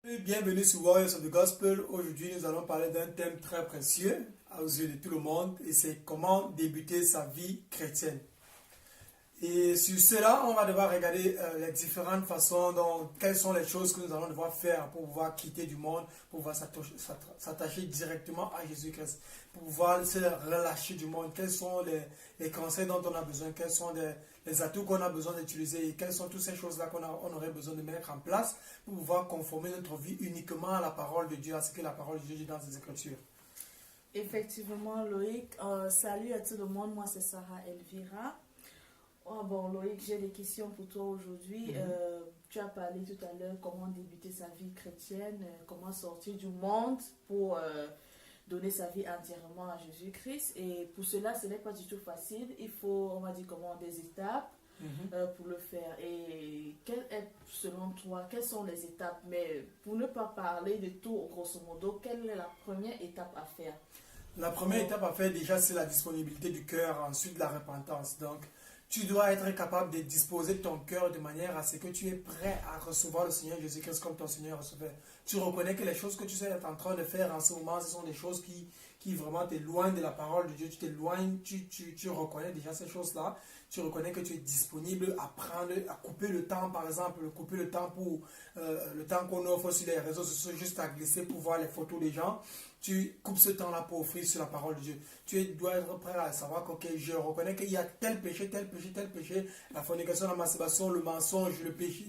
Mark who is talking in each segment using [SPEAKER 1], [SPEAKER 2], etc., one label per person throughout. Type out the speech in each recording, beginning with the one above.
[SPEAKER 1] Bienvenue sur Warriors of the Gospel. Aujourd'hui, nous allons parler d'un thème très précieux aux yeux de tout le monde et c'est comment débuter sa vie chrétienne. Et sur cela, on va devoir regarder les différentes façons, quelles sont les choses que nous allons devoir faire pour pouvoir quitter du monde, pour pouvoir s'attacher directement à Jésus-Christ, pour pouvoir se relâcher du monde. Quels sont les conseils dont on a besoin, quels sont les atouts qu'on a besoin d'utiliser et quelles sont toutes ces choses-là on aurait besoin de mettre en place pour pouvoir conformer notre vie uniquement à la parole de Dieu, à ce que la parole de Dieu dit dans ses Écritures.
[SPEAKER 2] Effectivement, Loïc. Salut à tout le monde. Moi, c'est Sarah Elvira. Oh, bon, Loïc, j'ai des questions pour toi aujourd'hui. Tu as parlé tout à l'heure comment débuter sa vie chrétienne, comment sortir du monde pour donner sa vie entièrement à Jésus-Christ. Et pour cela, ce n'est pas du tout facile. Il faut, on va dire, comment, des étapes pour le faire. Et selon toi, quelles sont les étapes? Mais pour ne pas parler de tout, grosso modo, quelle est la première étape à faire?
[SPEAKER 1] La première étape à faire déjà, c'est la disponibilité du cœur, ensuite la repentance. Donc, tu dois être capable de disposer ton cœur de manière à ce que tu es prêt à recevoir le Seigneur Jésus-Christ comme ton Seigneur recevait. Tu reconnais que les choses que tu es en train de faire en ce moment, ce sont des choses qui vraiment t'éloignent de la parole de Dieu. Tu t'éloignes, tu reconnais déjà ces choses-là. Tu reconnais que tu es disponible à prendre, à couper le temps, par exemple, couper le temps pour le temps qu'on offre sur les réseaux sociaux, juste à glisser pour voir les photos des gens. Tu coupes ce temps-là pour offrir sur la parole de Dieu. Tu dois être prêt à savoir que okay, je reconnais qu'il y a tel péché, la fornication, la masturbation, le mensonge, le péché,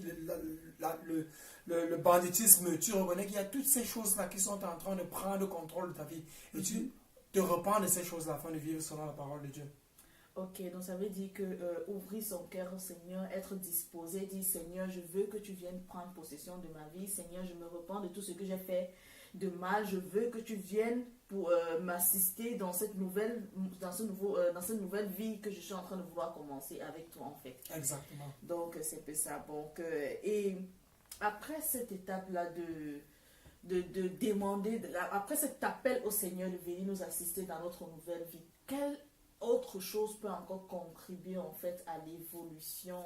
[SPEAKER 1] le banditisme. Tu reconnais qu'il y a toutes ces choses-là qui sont en train de prendre le contrôle de ta vie. Et tu te repens de ces choses-là afin de vivre selon la parole de Dieu.
[SPEAKER 2] Ok, donc ça veut dire que ouvrir son cœur au Seigneur, être disposé, dire Seigneur, je veux que tu viennes prendre possession de ma vie. Seigneur, je me repens de tout ce que j'ai fait de mal. Je veux que tu viennes pour m'assister dans cette nouvelle vie que je suis en train de vouloir commencer avec toi en fait.
[SPEAKER 1] Exactement.
[SPEAKER 2] Donc c'est un peu ça. Donc, et après cette étape-là de demander, après cet appel au Seigneur de venir nous assister dans notre nouvelle vie, quelle autre chose peut encore contribuer en fait à l'évolution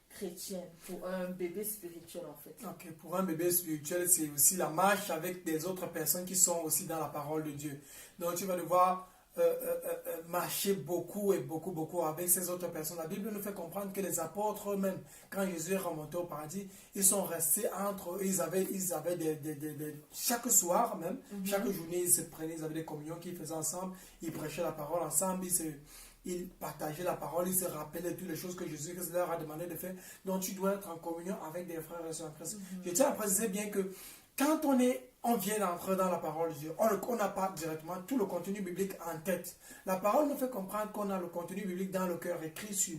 [SPEAKER 2] chrétienne pour un bébé spirituel en fait?
[SPEAKER 1] Ok, pour un bébé spirituel, c'est aussi la marche avec des autres personnes qui sont aussi dans la parole de Dieu. Donc tu vas devoir marcher beaucoup et beaucoup avec ces autres personnes. La Bible nous fait comprendre que les apôtres eux-mêmes, quand Jésus est remonté au paradis, ils sont restés entre eux. Ils avaient chaque soir même, chaque journée, ils se prenaient, ils avaient des communions qu'ils faisaient ensemble, ils prêchaient la parole ensemble, ils partageaient la parole, ils se rappelaient de toutes les choses que Jésus leur a demandé de faire. Donc tu dois être en communion avec des frères et sœurs en Christ. Je tiens à préciser bien que quand on vient d'entrer dans la parole de Dieu, on n'a pas directement tout le contenu biblique en tête. La parole nous fait comprendre qu'on a le contenu biblique dans le cœur, écrit sur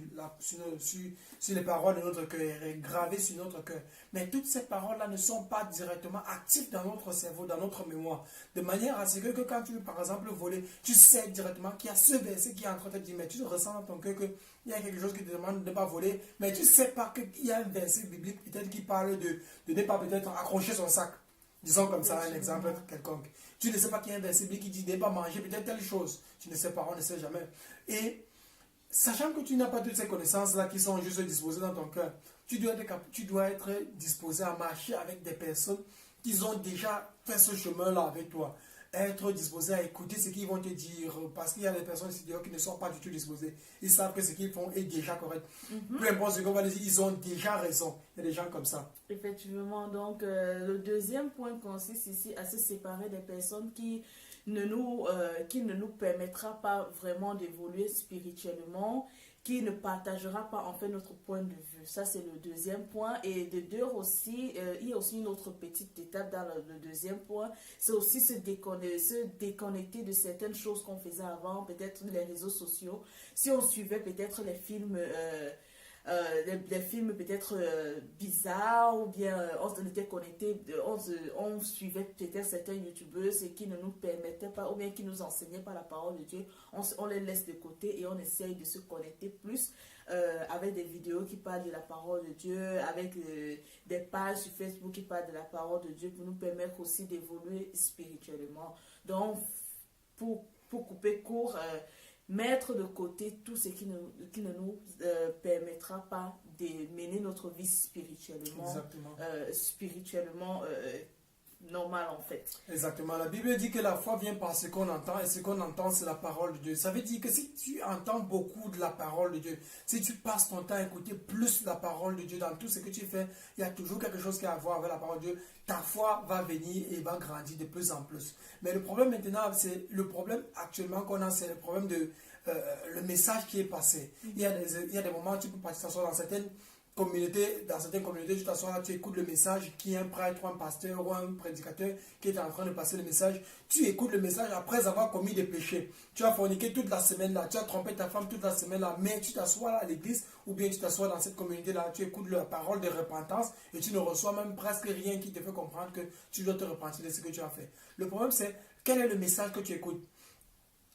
[SPEAKER 1] les paroles de notre cœur, gravé sur notre cœur. Mais toutes ces paroles-là ne sont pas directement actives dans notre cerveau, dans notre mémoire. De manière à ce que quand tu veux par exemple voler, tu sais directement qu'il y a ce verset qui est en train de te dire, mais tu ressens dans ton cœur qu'il y a quelque chose qui te demande de ne pas voler, mais tu ne sais pas qu'il y a un verset biblique peut-être qui parle de ne pas peut-être accrocher son sac. Disons comme ça un exemple quelconque. Tu ne sais pas qu'il y a un verset biblique qui dit de ne pas manger peut-être telle chose. Tu ne sais pas, on ne sait jamais. Et sachant que tu n'as pas toutes ces connaissances-là qui sont juste disposées dans ton cœur, tu dois être disposé à marcher avec des personnes qui ont déjà fait ce chemin-là avec toi. Être disposé à écouter ce qu'ils vont te dire, parce qu'il y a des personnes qui ne sont pas du tout disposées. Ils savent que ce qu'ils font est déjà correct. Peu importe ce qu'on va dire, ils ont déjà raison. Il y a des gens comme ça.
[SPEAKER 2] Effectivement, donc le deuxième point consiste ici à se séparer des personnes qui ne nous permettra pas vraiment d'évoluer spirituellement, qui ne partagera pas en fait notre point de vue. Ça, c'est le deuxième point. Et de deux aussi, il y a aussi une autre petite étape dans le deuxième point. C'est aussi se déconnecter de certaines choses qu'on faisait avant, peut-être les réseaux sociaux. Si on suivait peut-être les films... des films peut-être bizarres ou bien on était connecté, on suivait peut-être certains youtubeurs qui ne nous permettaient pas ou bien qui nous enseignaient pas la parole de Dieu, on les laisse de côté et on essaye de se connecter plus avec des vidéos qui parlent de la parole de Dieu, avec des pages sur Facebook qui parlent de la parole de Dieu pour nous permettre aussi d'évoluer spirituellement. Donc pour couper court, mettre de côté tout ce qui ne nous permettra pas de mener notre vie spirituellement normale en fait.
[SPEAKER 1] Exactement. La Bible dit que la foi vient par ce qu'on entend et ce qu'on entend c'est la parole de Dieu. Ça veut dire que si tu entends beaucoup de la parole de Dieu, si tu passes ton temps à écouter plus la parole de Dieu dans tout ce que tu fais, il y a toujours quelque chose qui a à voir avec la parole de Dieu. Ta foi va venir et va grandir de plus en plus. Mais le problème maintenant, c'est le problème actuellement qu'on a, c'est le problème de le message qui est passé. Il y a des moments où tu peux partir s'asseoir dans certaines communautés, tu t'assois là, tu écoutes le message qui est un prêtre ou un pasteur ou un prédicateur qui est en train de passer le message. Tu écoutes le message après avoir commis des péchés. Tu as forniqué toute la semaine là, tu as trompé ta femme toute la semaine là, mais tu t'assois là à l'église ou bien tu t'assois dans cette communauté là, tu écoutes la parole de repentance et tu ne reçois même presque rien qui te fait comprendre que tu dois te repentir de ce que tu as fait. Le problème c'est, quel est le message que tu écoutes?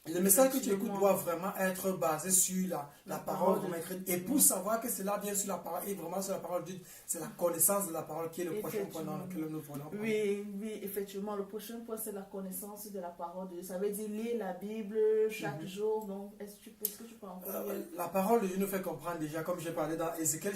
[SPEAKER 1] Le message que tu écoutes doit vraiment être basé sur la parole vraiment écrite. Et pour savoir que cela vient sur la parole et vraiment sur la parole de Dieu, c'est la connaissance de la parole qui est le prochain point dans lequel nous voulons prendre.
[SPEAKER 2] Oui, effectivement, le prochain point c'est la connaissance de la parole de Dieu. Ça veut dire lire la Bible chaque jour. Donc, est-ce que tu peux en parler?
[SPEAKER 1] La parole de Dieu nous fait comprendre déjà, comme j'ai parlé dans Ézéchiel,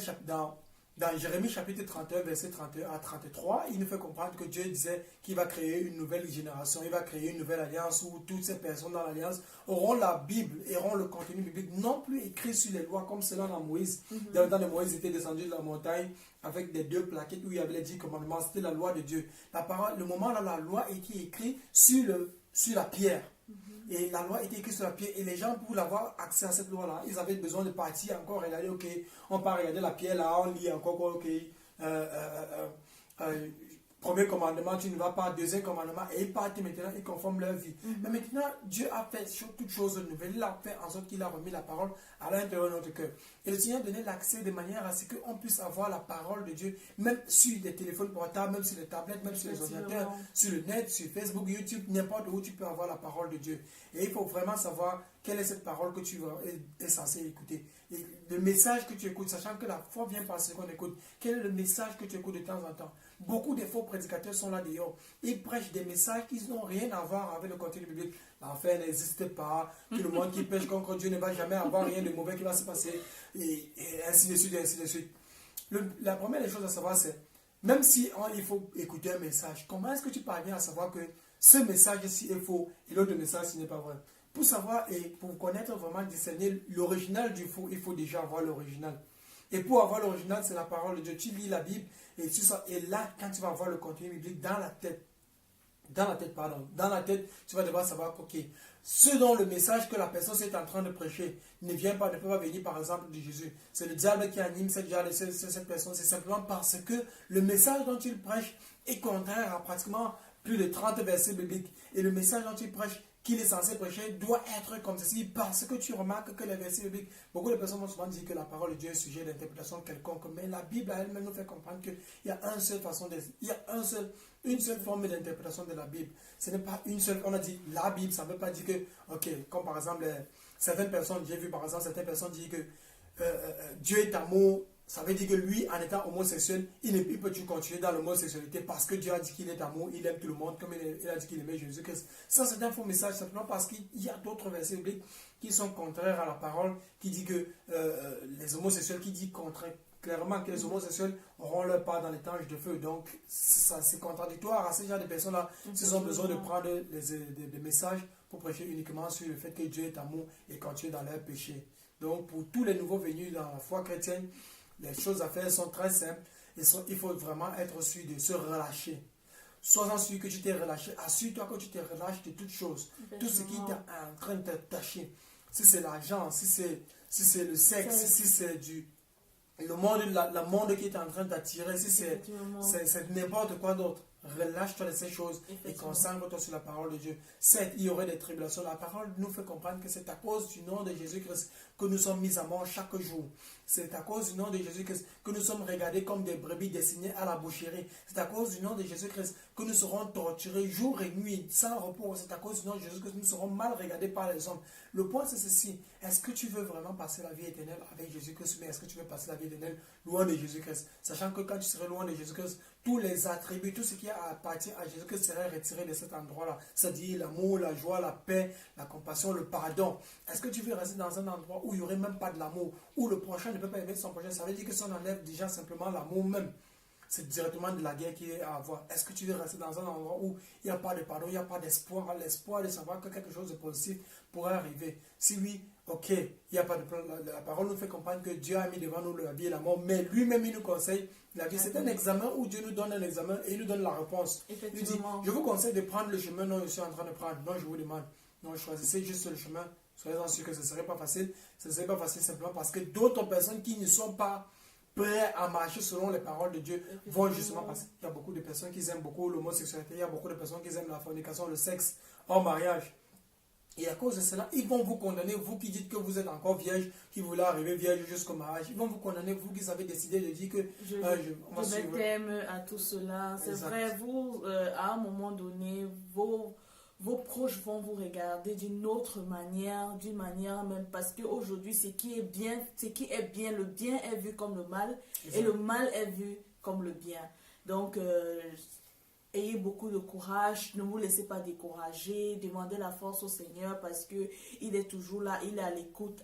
[SPEAKER 1] dans Jérémie chapitre 31, verset 31 à 33, il nous fait comprendre que Dieu disait qu'il va créer une nouvelle génération, il va créer une nouvelle alliance où toutes ces personnes dans l'alliance auront la Bible, auront le contenu biblique, non plus écrit sur les lois comme cela dans Moïse. Dans le temps de Moïse, il était descendu de la montagne avec des 2 plaquettes où il y avait les 10 commandements, c'était la loi de Dieu. La parole, le moment là, la loi était écrite sur la pierre. Et la loi était écrite sur la pierre. Et les gens, pour avoir accès à cette loi-là, ils avaient besoin de partir encore regarder, ok, on part regarder la pierre là, on lit encore, ok, premier commandement, tu ne vas pas, deuxième commandement, et ils partent maintenant, ils conforment leur vie. Mais maintenant, Dieu a fait toute chose nouvelle. Il a fait en sorte qu'il a remis la parole à l'intérieur de notre cœur. Et le Seigneur a donné l'accès de manière à ce qu'on puisse avoir la parole de Dieu, même sur les téléphones portables, même sur les tablettes, même sur les ordinateurs, sur le net, sur Facebook, YouTube, n'importe où tu peux avoir la parole de Dieu. Et il faut vraiment savoir quelle est cette parole que tu es censé écouter. Et le message que tu écoutes, sachant que la foi vient par ce qu'on écoute, quel est le message que tu écoutes de temps en temps? Beaucoup de faux prédicateurs sont là dehors. Ils prêchent des messages qui n'ont rien à voir avec le contenu biblique. L'enfer n'existe pas. Tout le monde qui pêche contre Dieu ne va jamais avoir rien de mauvais qui va se passer. Et ainsi de suite, et ainsi de suite. La première des choses à savoir, c'est, même si il faut écouter un message, comment est-ce que tu parviens à savoir que ce message-ci est faux et l'autre message, ce n'est pas vrai? Pour savoir et pour connaître vraiment, discerner l'original du faux, il faut déjà avoir l'original. Et pour avoir l'original, c'est la parole de Dieu. Tu lis la Bible et là, quand tu vas avoir le contenu biblique dans la tête, tu vas devoir savoir que, ok, ce dont le message que la personne est en train de prêcher ne peut pas venir par exemple de Jésus. C'est le diable qui anime cette personne. C'est simplement parce que le message dont il prêche est contraire à pratiquement plus de 30 versets bibliques. Et le message dont il prêche, qu'il est censé prêcher, doit être comme ceci, parce que tu remarques que les versets bibliques, beaucoup de personnes vont souvent dire que la parole de Dieu est sujet d'interprétation quelconque, mais la Bible elle-même nous fait comprendre qu'il y a une seule forme d'interprétation de la Bible. Ce n'est pas une seule, on a dit la Bible, ça ne veut pas dire que, ok, comme par exemple, certaines personnes, j'ai vu par exemple certaines personnes dire que Dieu est amour. Ça veut dire que lui, en étant homosexuel, il peut continuer dans l'homosexualité parce que Dieu a dit qu'il est amour, il aime tout le monde, comme il a dit qu'il aimait Jésus-Christ. Ça, c'est un faux message, simplement parce qu'il y a d'autres versets bibliques qui sont contraires à la parole, qui dit que les homosexuels, qui dit clairement que les homosexuels auront leur part dans les tanges de feu. Donc, c'est contradictoire à ces gens de personnes-là. Ils ont besoin de prendre des messages pour prêcher uniquement sur le fait que Dieu est amour et continuer dans leur péché. Donc, pour tous les nouveaux venus dans la foi chrétienne, les choses à faire sont très simples. Il faut vraiment être sûr de se relâcher. Sois-en sûr que tu t'es relâché. Assure-toi que tu te relâches de toutes choses. Tout ce qui est en train de t'attacher. Si c'est l'argent, si c'est le sexe, si c'est le monde qui est en train d'attirer, si c'est n'importe quoi d'autre. Relâche-toi de ces choses et concentre-toi sur la parole de Dieu. Certes, il y aurait des tribulations. La parole nous fait comprendre que c'est à cause du nom de Jésus-Christ que nous sommes mis à mort chaque jour. C'est à cause du nom de Jésus-Christ que nous sommes regardés comme des brebis destinées à la boucherie. C'est à cause du nom de Jésus-Christ que nous serons torturés jour et nuit sans repos. C'est à cause du nom de Jésus-Christ que nous serons mal regardés par les hommes. Le point c'est ceci. Est-ce que tu veux vraiment passer la vie éternelle avec Jésus-Christ, mais est-ce que tu veux passer la vie éternelle loin de Jésus-Christ? Sachant que quand tu serais loin de Jésus-Christ, tous les attributs, tout ce qui appartient à Jésus-Christ serait retiré de cet endroit-là. C'est-à-dire l'amour, la joie, la paix, la compassion, le pardon. Est-ce que tu veux rester dans un endroit où il n'y aurait même pas de l'amour, où le prochain ne peut pas aimer son prochain? Ça veut dire que si on enlève déjà simplement l'amour même, c'est directement de la guerre qui est à avoir. Est-ce que tu veux rester dans un endroit où il n'y a pas de pardon, il n'y a pas d'espoir, l'espoir de savoir que quelque chose de positif pourrait arriver? Si oui, ok, il n'y a pas de plan. La parole nous fait comprendre que Dieu a mis devant nous la vie et la mort, mais lui-même il nous conseille la vie. C'est un examen où Dieu nous donne un examen et il nous donne la réponse. Il dit, je vous conseille de prendre le chemin dont je suis en train de prendre. Non, je vous demande. Non, choisissez juste le chemin. Soyez-en sûrs que ce ne serait pas facile. Ce ne serait pas facile simplement parce que d'autres personnes qui ne sont pas prêts à marcher selon les paroles de Dieu vont justement passer. Il y a beaucoup de personnes qui aiment beaucoup l'homosexualité, il y a beaucoup de personnes qui aiment la fornication, le sexe hors mariage. Et à cause de cela, ils vont vous condamner, vous qui dites que vous êtes encore vierge, qui voulez arriver vierge jusqu'au mariage. Ils vont vous condamner, vous qui avez décidé de dire que
[SPEAKER 2] je mets terme à tout cela. C'est vrai, vous, à un moment donné, vos proches vont vous regarder d'une autre manière, d'une manière même, parce qu'aujourd'hui, ce qui est bien, le bien est vu comme le mal, et le mal est vu comme le bien. Donc, ayez beaucoup de courage, ne vous laissez pas décourager, demandez la force au Seigneur parce qu'il est toujours là, il est à l'écoute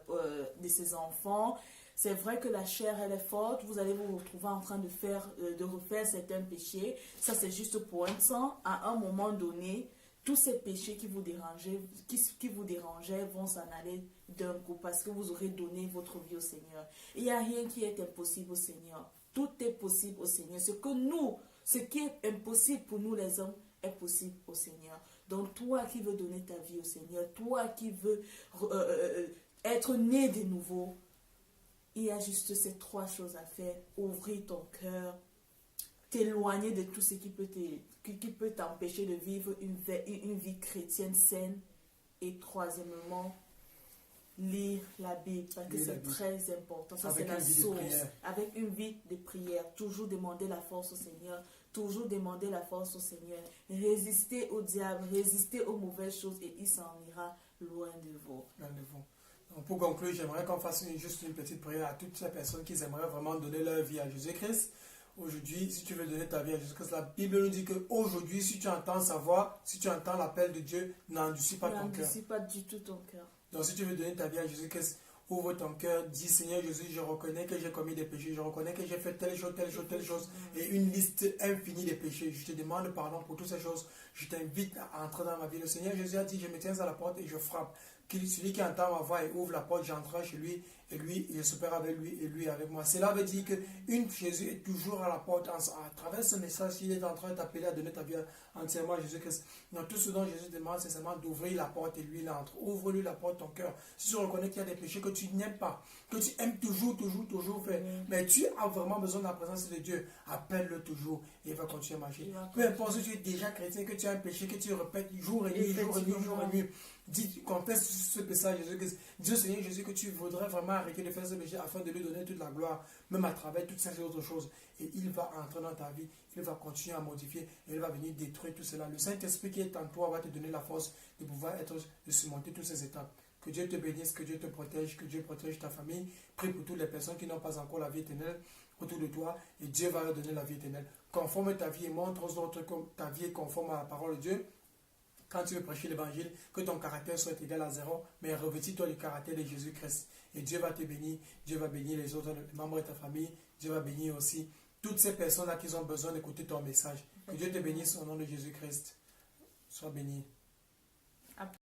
[SPEAKER 2] de ses enfants. C'est vrai que la chair, elle est forte, vous allez vous retrouver en train de refaire certains péchés. Ça, c'est juste pour un temps. À un moment donné, tous ces péchés qui vous dérangeaient vont s'en aller d'un coup parce que vous aurez donné votre vie au Seigneur. Il n'y a rien qui est impossible au Seigneur. Tout est possible au Seigneur. Ce qui est impossible pour nous les hommes est possible au Seigneur. Donc toi qui veux donner ta vie au Seigneur, toi qui veux être né de nouveau, il y a juste ces trois choses à faire. Ouvrir ton cœur, t'éloigner de tout ce qui peut t'empêcher de vivre une vie chrétienne saine. Et troisièmement, lire la Bible, parce que c'est très important. Ça, c'est la source. Avec une vie de prière. Toujours demander la force au Seigneur. Toujours demander la force au Seigneur. Résister au diable, résister aux mauvaises choses et il s'en ira loin de vous.
[SPEAKER 1] Donc, pour conclure, j'aimerais qu'on fasse juste une petite prière à toutes ces personnes qui aimeraient vraiment donner leur vie à Jésus-Christ. Aujourd'hui, si tu veux donner ta vie à Jésus-Christ, la Bible nous dit qu'aujourd'hui, si tu entends sa voix, si tu entends l'appel de Dieu, n'endurcis pas ton cœur.
[SPEAKER 2] N'endurcis pas du tout ton cœur.
[SPEAKER 1] Donc, si tu veux donner ta vie à Jésus-Christ, ouvre ton cœur, dis Seigneur Jésus, je reconnais que j'ai commis des péchés, je reconnais que j'ai fait telle chose, et une liste infinie de péchés. Je te demande pardon pour toutes ces choses. Je t'invite à entrer dans ma vie. Le Seigneur Jésus a dit, je me tiens à la porte et je frappe. Celui qui entend ma voix et ouvre la porte, j'entrerai chez lui, et lui, je souperai avec lui, et lui avec moi. Cela veut dire que Jésus est toujours à la porte. À travers ce message, il est en train de t'appeler à donner ta vie entièrement à Jésus-Christ. Donc tout ce dont Jésus demande, c'est seulement d'ouvrir la porte et lui, il entre. Ouvre-lui la porte, ton cœur. Si tu reconnais qu'il y a des péchés que tu n'aimes pas, que tu aimes toujours faire, mais tu as vraiment besoin de la présence de Dieu, appelle-le toujours et il va continuer à marcher. Peu importe si tu es déjà chrétien, que tu as un péché, que tu répètes jour et nuit, dis, confesse ce péché à Jésus-Christ. Dis au Seigneur Jésus que tu voudrais vraiment arrêter de faire ce péché afin de lui donner toute la gloire, même à travers toutes ces autres choses. Et il va entrer dans ta vie, il va continuer à modifier et il va venir détruire tout cela. Le Saint-Esprit qui est en toi va te donner la force de pouvoir de surmonter toutes ces étapes. Que Dieu te bénisse, que Dieu te protège, que Dieu protège ta famille. Prie pour toutes les personnes qui n'ont pas encore la vie éternelle autour de toi et Dieu va leur donner la vie éternelle. Conforme ta vie et montre aux autres que ta vie est conforme à la parole de Dieu. Quand tu veux prêcher l'évangile, que ton caractère soit égal à zéro, mais revêtis-toi du caractère de Jésus-Christ. Et Dieu va te bénir, Dieu va bénir les autres membres de ta famille, Dieu va bénir aussi toutes ces personnes-là qui ont besoin d'écouter ton message. Que Dieu te bénisse au nom de Jésus-Christ. Sois béni.